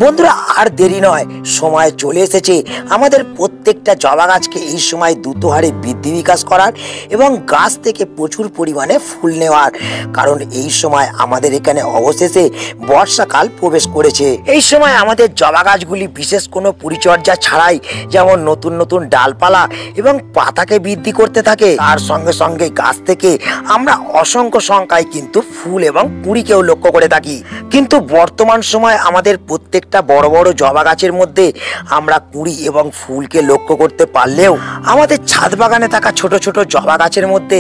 বন্ধুরা আর দেরি নয়, সময় চলে এসেছে আমাদের প্রত্যেকটা জবা গাছকে এই সময় দ্রুত হারে বৃদ্ধি বিকাশ করার এবং গাছ থেকে প্রচুর পরিমাণে ফুল নেওয়ার। কারণ এই সময় আমাদের এখানে অবশেষে বর্ষাকাল প্রবেশ করেছে। এই সময় আমাদের জবা গাছগুলি বিশেষ কোনো পরিচর্যা ছাড়াই যেমন নতুন নতুন ডালপালা এবং পাতাকে বৃদ্ধি করতে থাকে, তার সঙ্গে সঙ্গে গাছ থেকে আমরা অসংখ্য সংখ্যায় কিন্তু ফুল এবং কুঁড়িকেও লক্ষ্য করে থাকি। কিন্তু বর্তমান সময় আমাদের প্রত্যেকটা বড় বড় জবা গাছের মধ্যে আমরা কুঁড়ি এবং ফুলকে লক্ষ্য করতে পারলেও আমাদের ছাদ বাগানে থাকা ছোট ছোট জবা গাছের মধ্যে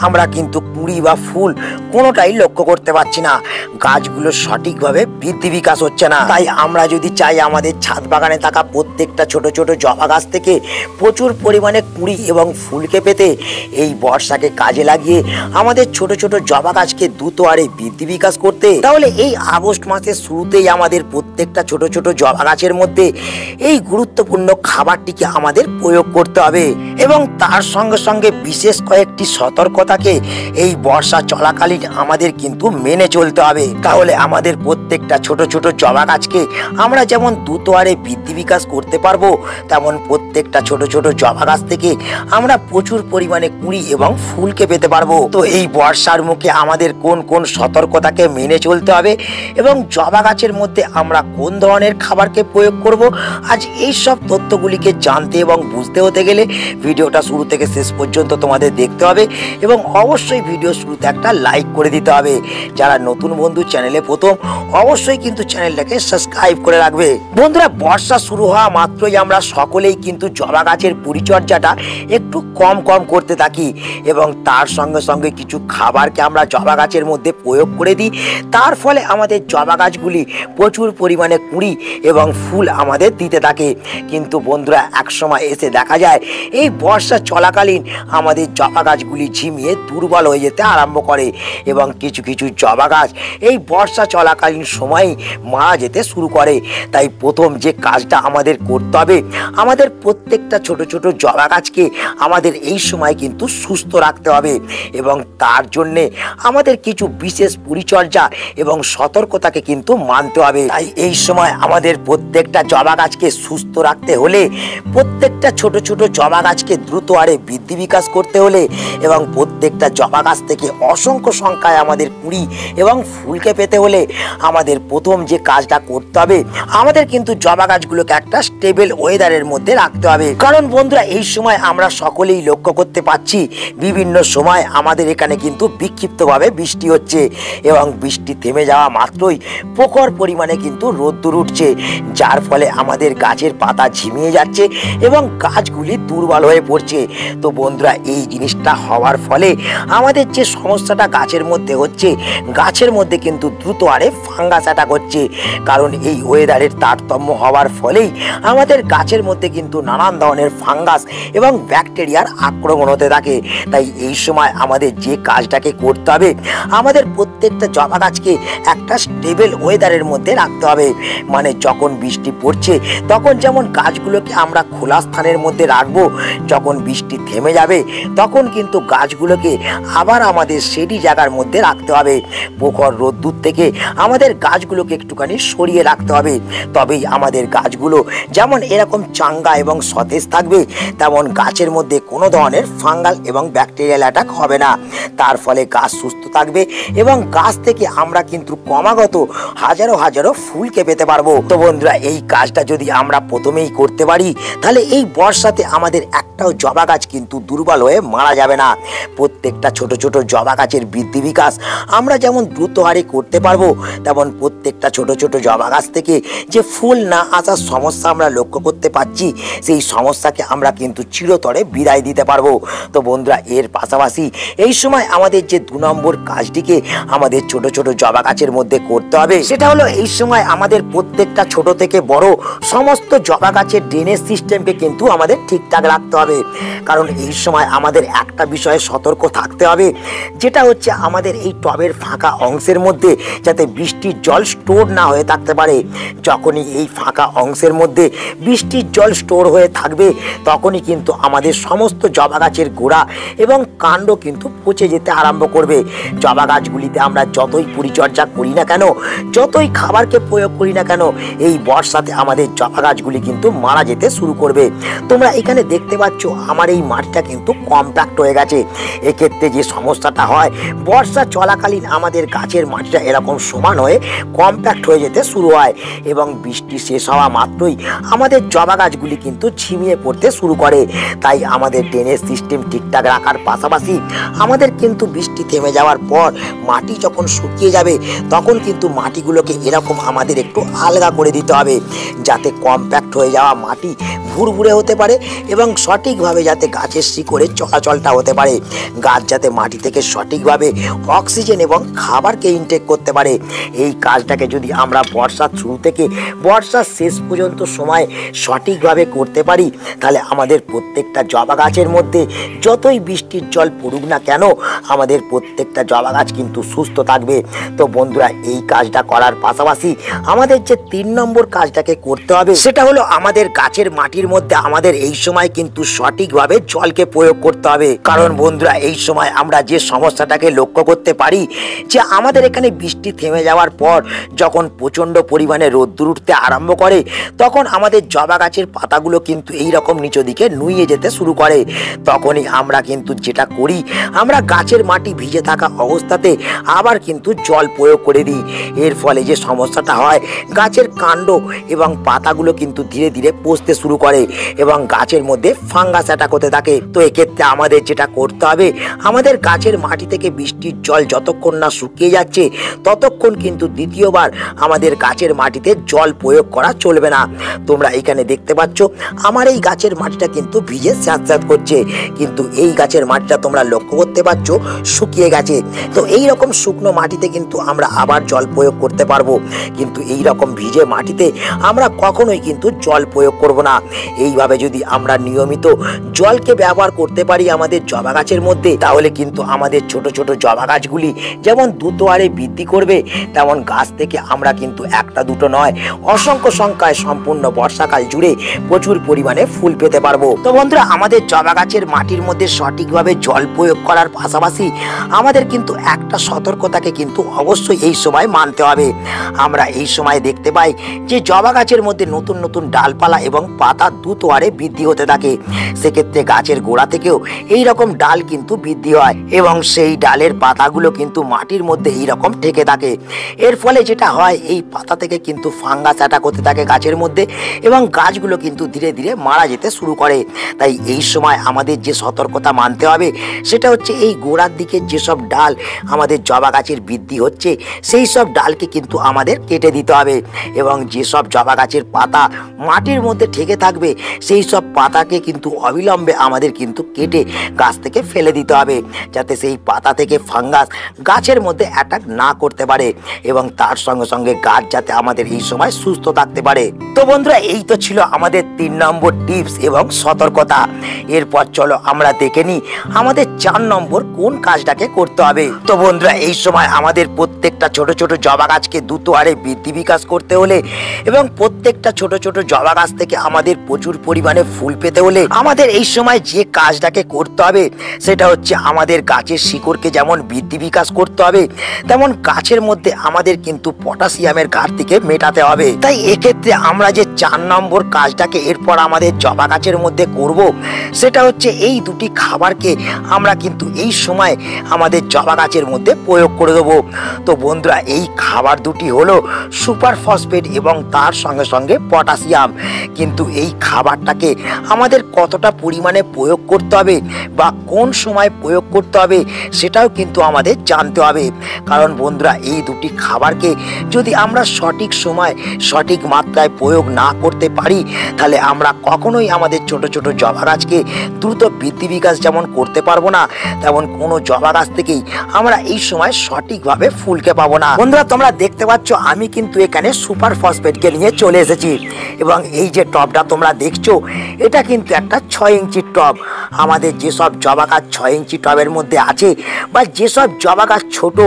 আমরা কিন্তু কুঁড়ি বা ফুল কোনোটাই লক্ষ্য করতে পারছি না। গাছগুলো সঠিকভাবে বৃদ্ধি বিকাশ হচ্ছে না। তাই আমরা যদি চাই আমাদের ছাদ বাগানে থাকা প্রত্যেকটা ছোট ছোট জবা গাছ থেকে প্রচুর পরিমাণে কুঁড়ি এবং ফুলকে পেতে এই বর্ষাকে কাজে লাগিয়ে আমাদের ছোট ছোট জবা গাছকে দ্রুত হারে বৃদ্ধি বিকাশ করতে, তাহলে এই আগস্ট মাসের শুরুতেই আমাদের প্রত্যেকটা ছোট ছোট জবা গাছের মধ্যে এই গুরুত্বপূর্ণ খাবারটিকে আমাদের প্রয়োগ করতে হবে এবং তার সঙ্গে সঙ্গে বিশেষ কয়েকটি সতর্কতাকে এই বর্ষা চলাকালীন আমাদের কিন্তু মেনে চলতে হবে। তাহলে আমাদের প্রত্যেকটা ছোট ছোট জবা গাছকে আমরা যেমন দ্রুত হারে বৃদ্ধি বিকাশ করতে পারবো, তেমন প্রত্যেকটা ছোট ছোট জবা গাছ থেকে আমরা প্রচুর পরিমাণে কুঁড়ি এবং ফুলকে পেতে পারবো। তো এই বর্ষার মুখে আমাদের কোন কোন সতর্কতাকে মেনে চলতে হবে এবং জবা গাছের মধ্যে আমরা কোন ধরনের খাবারকে প্রয়োগ করব, আজ এই সব তথ্যগুলিকে জানতে এবং বুঝতে হতে গেলে ভিডিওটা শুরু থেকে শেষ পর্যন্ত তোমাদের দেখতে হবে এবং অবশ্যই ভিডিও শুরুতে একটা লাইক করে দিতে হবে। যারা নতুন বন্ধু চ্যানেলে প্রথম, অবশ্যই কিন্তু চ্যানেলটাকে সাবস্ক্রাইব করে রাখবে। বন্ধুরা, বর্ষা শুরু হওয়া মাত্রই আমরা সকলেই কিন্তু জবা গাছের পরিচর্যাটা একটু কম কম করতে থাকি এবং তার সঙ্গে সঙ্গে কিছু খাবারকে আমরা জবা গাছের মধ্যে প্রয়োগ করে দিই। তার ফলে আমাদের জবা গাছগুলি প্রচুর পরিমাণে কুঁড়ি এবং ফুল আমাদের দিতে থাকে। কিন্তু বন্ধুরা, একসময় এসে দেখা যায় এই বর্ষা চলাকালীন আমাদের জবা গাছগুলি ঝিমিয়ে দুর্বল হয়ে যেতে আরম্ভ করে এবং কিছু কিছু জবা গাছ এই বর্ষা চলাকালীন সময়ই মারা যেতে শুরু করে। তাই প্রথম যে কাজটা আমাদের করতে হবে, আমাদের প্রত্যেকটা ছোট ছোট জবা গাছকে আমাদের এই সময় কিন্তু সুস্থ রাখতে হবে এবং তার জন্যে আমাদের কিছু বিশেষ পরিচর্যা এবং সতর্কতাকে কিন্তু মানতে হবে। তাই এই সময় আমাদের প্রত্যেকটা জবা গাছকে সুস্থ রাখতে হলে, প্রত্যেকটা ছোট ছোট জবা গাছকে দ্রুত হারে বৃদ্ধি বিকাশ করতে হলে এবং প্রত্যেকটা জবা গাছ থেকে অসংখ্য সংখ্যায় আমাদের কুঁড়ি এবং ফুলকে পেতে হলে আমাদের প্রথম যে কাজটা করতে হবে, আমাদের কিন্তু জবা গাছগুলোকে একটা স্টেবল ওয়েদারের মধ্যে রাখতে হবে। কারণ বন্ধুরা, এই সময় আমরা সকলেই লক্ষ্য করতে পাচ্ছি বিভিন্ন সময় আমাদের এখানে কিন্তু বিক্ষিপ্তভাবে বৃষ্টি হচ্ছে এবং বৃষ্টি থেমে যাওয়া মাত্রই প্রখর পরিমাণে কিন্তু রোদ্দুর উঠছে, যার ফলে আমাদের গাছের পাতা ঝিমিয়ে যাচ্ছে এবং গাছগুলি দুর্বল হয়ে পড়ছে। তো বন্ধুরা, এই জিনিসটা হওয়ার ফলে আমাদের যে সমস্যাটা গাছের মধ্যে হচ্ছে, গাছের মধ্যে কিন্তু দ্রুত হারে ফাঙ্গাস অ্যাটাক হচ্ছে। কারণ এই ওয়েদারের তারতম্য হওয়ার ফলেই আমাদের গাছের মধ্যে কিন্তু নানান ধরনের ফাঙ্গাস এবং ব্যাকটেরিয়ার আক্রমণ হতে থাকে। তাই এই সময় আমাদের যে কাজটাকে করতে হবে, আমাদের প্রত্যেকটা জবা গাছকে একটা স্টেবল ওয়েদারের মধ্যে রাখতে হবে। মানে যখন বৃষ্টি পড়ছে তখন যেমন গাছগুলোকে আমরা খোলা স্থানের মধ্যে রাখবো, যখন বৃষ্টি থেমে যাবে তখন কিন্তু গাছগুলোকে আবার আমাদের সেটি জায়গার মধ্যে রাখতে হবে। প্রখর রোদ্দুর থেকে আমাদের গাছগুলোকে একটুখানি সরিয়ে রাখতে হবে, তবেই আমাদের গাছগুলো যেমন এরকম চাঙ্গা এবং সতেজ থাকবে, তেমন গাছের মধ্যে কোনো ধরনের ফাঙ্গাল এবং ব্যাকটেরিয়াল অ্যাটাক হবে না। তার ফলে গাছ সুস্থ থাকবে এবং গাছ থেকে আমরা কিন্তু ক্রমাগত হাজারো হাজারো ফুলকে পেতে পারবো। তো বন্ধুরা, এই কাজটা যদি আমরা প্রথমেই করতে পারি, তাহলে এই বর্ষাতে আমাদের একটাও জবা গাছ কিন্তু দুর্বল হয়ে মারা যাবে না। প্রত্যেকটা ছোট ছোট জবা গাছের বৃদ্ধি বিকাশ আমরা যেমন দ্রুত হারে করতে পারবো, তেমন প্রত্যেকটা ছোট ছোট জবা গাছ থেকে যে ফুল না আসার সমস্যা আমরা লক্ষ্য করতে পারছি, সেই সমস্যাকে আমরা কিন্তু চিরতরে বিদায় দিতে পারবো। তো বন্ধুরা, এর পাশাপাশি এই সময় আমাদের যে 2 নম্বর কাজটিকে আমাদের ছোট ছোট জবা গাছের মধ্যে করতে হবে, সেটা হলো এই সময় আমাদের প্রত্যেকটা ছোট থেকে বড় সমস্ত জবা গাছের ড্রেনেজ সিস্টেমকে কিন্তু আমাদের ঠিকঠাক রাখতে হবে। কারণ এই সময় আমাদের একটা বিষয়ে সতর্ক থাকতে হবে, যেটা হচ্ছে আমাদের এই টবের ফাঁকা অংশের মধ্যে যাতে বৃষ্টির জল স্টোর না হয়ে থাকতে পারে। যখনই এই ফাঁকা অংশের মধ্যে বৃষ্টির জল স্টোর হয়ে থাকবে, তখনই কিন্তু আমাদের সমস্ত জবা গাছের গোড়া এবং কাণ্ড কিন্তু পচে যেতে আরম্ভ করবে। জবা গাছগুলিতে আমরা যতই পরিচর্যা করি না কেন, যতই খাবারকে প্রয়োগ করি না না কেন এই বর্ষাতে আমাদের জবা গাছগুলি কিন্তু মারা যেতে শুরু করবে। তোমরা এখানে দেখতে পাচ্ছ আমার এই মাটিটা কিন্তু কম্প্যাক্ট হয়ে গেছে। এক্ষেত্রে যে সমস্যাটা হয়, বর্ষা চলাকালীন আমাদের গাছের মাটিটা এরকম সমান হয়ে কম্প্যাক্ট হয়ে যেতে শুরু হয় এবং বৃষ্টি শেষ হওয়া মাত্রই আমাদের জবা গাছগুলি কিন্তু ঝিমিয়ে পড়তে শুরু করে। তাই আমাদের ড্রেনেজ সিস্টেম ঠিকঠাক রাখার পাশাপাশি আমাদের কিন্তু বৃষ্টি থেমে যাওয়ার পর মাটি যখন শুকিয়ে যাবে তখন কিন্তু মাটিগুলোকে এরকম আমাদের একটু আলগা করে দিতে হবে, যাতে কম্প্যাক্ট হয়ে যাওয়া মাটি ভুরভুরে হতে পারে এবং সঠিকভাবে যাতে গাছের শিকড়ে চলাচলটা হতে পারে, গাছ যাতে মাটি থেকে সঠিকভাবে অক্সিজেন এবং খাবারকে ইনটেক করতে পারে। এই কাজটাকে যদি আমরা বর্ষার শুরু থেকে বর্ষার শেষ পর্যন্ত সময় সঠিকভাবে করতে পারি, তাহলে আমাদের প্রত্যেকটা জবা গাছের মধ্যে যতই বৃষ্টির জল পড়ুক না কেন আমাদের প্রত্যেকটা জবা গাছ কিন্তু সুস্থ থাকবে। তো বন্ধুরা, এই কাজটা করার পাশাপাশি আমাদের যে 3 নম্বর কাজটাকে করতে হবে সেটা হলো আমাদের গাছের মাটির মধ্যে আমাদের এই সময় কিন্তু সঠিকভাবে জলকে প্রয়োগ করতে হবে। কারণ বন্ধুরা, এই সময় আমরা যে সমস্যাটাকে লক্ষ্য করতে পারি যে আমাদের এখানে বৃষ্টি থেমে যাওয়ার পর যখন প্রচণ্ড পরিমাণে রোদ্দুর উঠতে আরম্ভ করে তখন আমাদের জবা গাছের পাতাগুলো কিন্তু এই রকম নিচের দিকে নুয়ে যেতে শুরু করে। তখনই আমরা কিন্তু যেটা করি, আমরা গাছের মাটি ভিজে থাকা অবস্থাতে আবার কিন্তু জল প্রয়োগ করে দিই। এর ফলে যে সমস্যাটা হয়, গাছের কাণ্ড এবং পাতাগুলো কিন্তু ধীরে ধীরে পচতে শুরু করে এবং গাছের মধ্যে ফাঙ্গাস অ্যাটাক হতে থাকে। তো এক্ষেত্রে আমাদের যেটা করতে হবে, আমাদের গাছের মাটি থেকে বৃষ্টির জল যতক্ষণ না শুকিয়ে যাচ্ছে ততক্ষণ কিন্তু দ্বিতীয়বার আমাদের গাছের মাটিতে জল প্রয়োগ করা চলবে না। তোমরা এখানে দেখতে পাচ্ছ আমার এই গাছের মাটিটা কিন্তু ভিজে স্যাঁতস্যাঁত করছে, কিন্তু এই গাছের মাটিটা তোমরা লক্ষ্য করতে পারছো শুকিয়ে গেছে। তো এই রকম শুকনো মাটিতে কিন্তু আমরা আবার জল প্রয়োগ করতে পারবো, কিন্তু এই রকম ভিজে মাটিতে আমরা কখনোই কিন্তু জল প্রয়োগ করব না। এইভাবে যদি আমরা নিয়মিত জলকে ব্যবহার করতে পারি আমাদের জবা গাছের মধ্যে, তাহলে কিন্তু আমাদের ছোট ছোট জবা গাছগুলি যেমন দ্রুত হারে বৃদ্ধি করবে, তেমন গাছ থেকে আমরা কিন্তু একটা দুটো নয় অসংখ্য সংখ্যায় সম্পূর্ণ বর্ষাকাল জুড়ে প্রচুর পরিমাণে ফুল পেতে পারবো। তো বন্ধুরা, আমাদের জবা গাছের মাটির মধ্যে সঠিকভাবে জল প্রয়োগ করার পাশাপাশি আমাদের কিন্তু একটা সতর্কতাকে কিন্তু অবশ্যই এই সময় মানতে হবে। আমরা এই সময় দেখতে পাই যে জবা গাছের মধ্যে নতুন নতুন ডালপালা এবং পাতা দ্রুত হারে বৃদ্ধি হতে থাকে। সেক্ষেত্রে গাছের গোড়া থেকেও এই রকম ডাল কিন্তু বৃদ্ধি হয় এবং সেই ডালের পাতাগুলো কিন্তু মাটির মধ্যে এই রকম ঠেকে থাকে। এর ফলে যেটা হয়, এই পাতা থেকে কিন্তু ফাঙ্গাস অ্যাটাক হতে থাকে গাছের মধ্যে এবং গাছগুলো কিন্তু ধীরে ধীরে মারা যেতে শুরু করে। তাই এই সময় আমাদের যে সতর্কতা মানতে হবে সেটা হচ্ছে এই গোড়ার দিকে যেসব ডাল আমাদের জবা গাছের বৃদ্ধি হচ্ছে সেই সব ডালকে কিন্তু আমাদের কেটে দিতে হবে এবং যেসব জবা গাছের পাতা মাটির মধ্যে ঠেকে থাকবে সেই সব পাতাকে কিন্তু অবিলম্বে আমাদের কিন্তু কেটে গাছ থেকে ফেলে দিতে হবে, যাতে সেই পাতা থেকে ফাঙ্গাস গাছের মধ্যে অ্যাটাক না করতে পারে এবং তার সঙ্গে সঙ্গে গাছ যাতে আমাদের এই সময় সুস্থ থাকতে পারে। তো বন্ধুরা, এই তো ছিল আমাদের 3 নম্বর টিপস এবং সতর্কতা। এরপর চলো আমরা দেখে নিই আমাদের 4 নম্বর কোন কাজটাকে করতে হবে। তো বন্ধুরা, এই সময় আমাদের প্রত্যেকটা ছোট ছোট জবা গাছকে দ্রুত হারে বৃদ্ধি বিকাশ করতে হলে এবং প্রত্যেকটা ছোট ছোট জবা গাছ থেকে আমাদের প্রচুর পরিমাণে ফুল পেতে হলে আমাদের এই সময় যে কাজটাকে করতে হবে সেটা হচ্ছে আমাদের গাছের শিকড়কে যেমন বৃদ্ধি বিকাশ করতে হবে, তেমন গাছের মধ্যে আমাদের কিন্তু পটাশিয়ামের ঘাটতিকে মেটাতে হবে। তাই এক্ষেত্রে আমরা যে 4 নম্বর কাজটাকে এরপর আমাদের জবা গাছের মধ্যে করব সেটা হচ্ছে এই দুটি খাবারকে আমরা কিন্তু এই সময় আমাদের জবা গাছের মধ্যে প্রয়োগ করে দেবো। তো বন্ধুরা, এই খাবার দুটি হলো সুপার ফসফেট এবং তার সঙ্গে সঙ্গে পটাশিয়াম। কিন্তু এই খাবারটাকে আমাদের কতটা পরিমাণে প্রয়োগ করতে হবে বা কোন সময় প্রয়োগ করতে হবে সেটাও কিন্তু আমাদের জানতে হবে। কারণ বন্ধুরা, এই দুটি খাবারকে যদি আমরা সঠিক সময় সঠিক মাত্রায় প্রয়োগ না করতে পারি তাহলে আমরা কখনোই আমাদের ছোট ছোট জবা গাছকে দ্রুত বৃদ্ধি বিকাশ যেমন করতে পারবো না, তেমন কোনো জবা গাছ থেকেই আমরা এই সময় সঠিকভাবে ফুলকে পাবো না। বন্ধুরা, তোমরা দেখতে পাচ্ছ আমি কিন্তু এখানে সুপার ফসফেটকে নিয়ে চলে এসেছি। এবং এই যে টবটা তোমরা দেখছো এটা কিন্তু একটা 6 ইঞ্চির টব। আমাদের যেসব জবা গাছ 6 ইঞ্চি টবের মধ্যে আছে বা যেসব জবা গাছ ছোট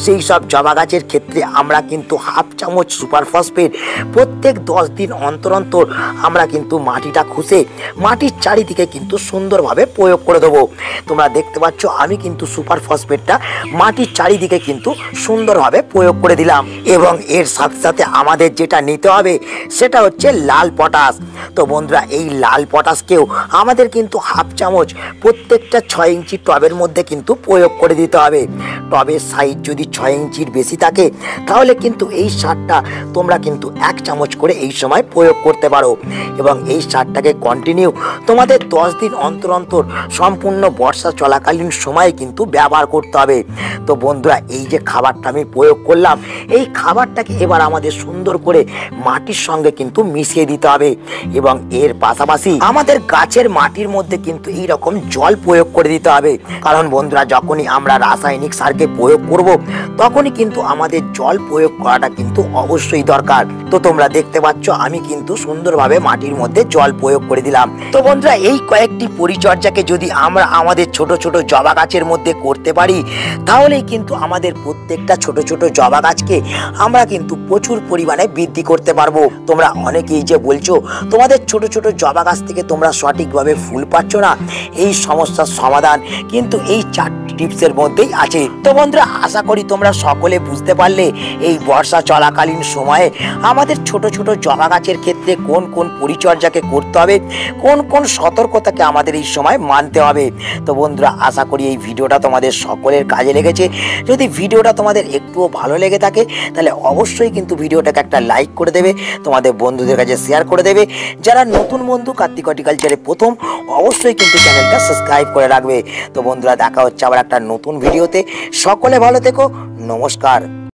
সেই সব জবা গাছের ক্ষেত্রে আমরা কিন্তু হাফ চামচ সুপার ফসফেট প্রত্যেক 10 দিন অন্তর অন্তর আমরা কিন্তু মাটিটা খুঁজে মাটির চারিদিকে কিন্তু সুন্দরভাবে প্রয়োগ করে দেবো। তোমরা দেখতে পাচ্ছ আমি কিন্তু সুপার ফসফেটটা মাটির চারিদিকে কিন্তু সুন্দরভাবে প্রয়োগ করে দিলাম। এবং এর সাথে সাথে আমাদের যেটা নিতে হবে সেটা হচ্ছে লাল পটাশ। তো বন্ধুরা এই লাল পটাশকেও আমাদের কিন্তু হাফ চামচ প্রত্যেকটা 6 ইঞ্চি টবের মধ্যে কিন্তু প্রয়োগ করে দিতে হবে। টবের সাইজ যদি 6 ইঞ্চির বেশি থাকে তাহলে কিন্তু এই সারটা তোমরা কিন্তু 1 চামচ করে এই সময় প্রয়োগ করতে পারো এবং এই সারটাকে কন্টিনিউ তোমাদের 10 দিন অন্তর অন্তর সম্পূর্ণ বর্ষা চলাকালীন সময়ে কিন্তু ব্যবহার করতে হবে। তো বন্ধুরা এই যে খাবারটা আমি প্রয়োগ করলাম এই খাবারটাকে এবার আমাদের সুন্দর করে মাটির সঙ্গে কিন্তু মিশিয়ে দিতে হবে এবং এর পাশাপাশি আমাদের গাছের মাটির মধ্যে কিন্তু এই রকম জল প্রয়োগ করে দিতে হবে। কারণ বন্ধুরা যখনই আমরা রাসায়নিক সারকে প্রয়োগ করব তখনই কিন্তু আমাদের জল প্রয়োগ করাটা কিন্তু অবশ্যই দরকার। তো তোমরা দেখতে পাচ্ছ আমি কিন্তু সুন্দরভাবে মাটির মধ্যে জল প্রয়োগ করে দিলাম। তো বন্ধুরা এই কয়েকটি পরিচর্যাকে যদি আমরা আমাদের ছোট ছোট জবা গাছের মধ্যে করতে পারি তাহলেই কিন্তু আমাদের প্রত্যেকটা ছোট ছোট জবা গাছকে আমরা কিন্তু প্রচুর পরিমাণে বৃদ্ধি করতে পারবো। তোমরা অনেকেই যে বলছো তোমাদের ছোট ছোট জবা গাছ থেকে তোমরা সঠিকভাবে ফুল পাচ্ছ না, এই সমস্যার সমাধান কিন্তু এই 4টি টিপসের মধ্যেই আছে। তো বন্ধুরা আশা করি তোমরা সকলে বুঝতে পারলে এই বর্ষা চলাকালীন সময়ে আমাদের ছোট ছোট জবা গাছের ক্ষেত্রে কোন কোন পরিচর্যাকে করতে হবে, কোন কোন সতর্কতাকে আমাদের এই সময় মানতে হবে। তো বন্ধুরা আশা করি এই ভিডিওটা তোমাদের সকলের কাজে লেগেছে। যদি ভিডিওটা তোমাদের একটুও ভালো লেগে থাকে তাহলে অবশ্যই কিন্তু ভিডিওটাকে একটা লাইক করে দেবে, তোমাদের বন্ধুদের কাছে শেয়ার করে দেবে। যারা নতুন বন্ধু কার্তিক হর্টিকালচারে প্রথম অবশ্যই কিন্তু চ্যানেলটা সাবস্ক্রাইব করে রাখবে। তো বন্ধুরা দেখা হচ্ছে আবার একটা নতুন ভিডিওতে। সকলে ভালো থেকো, নমস্কার।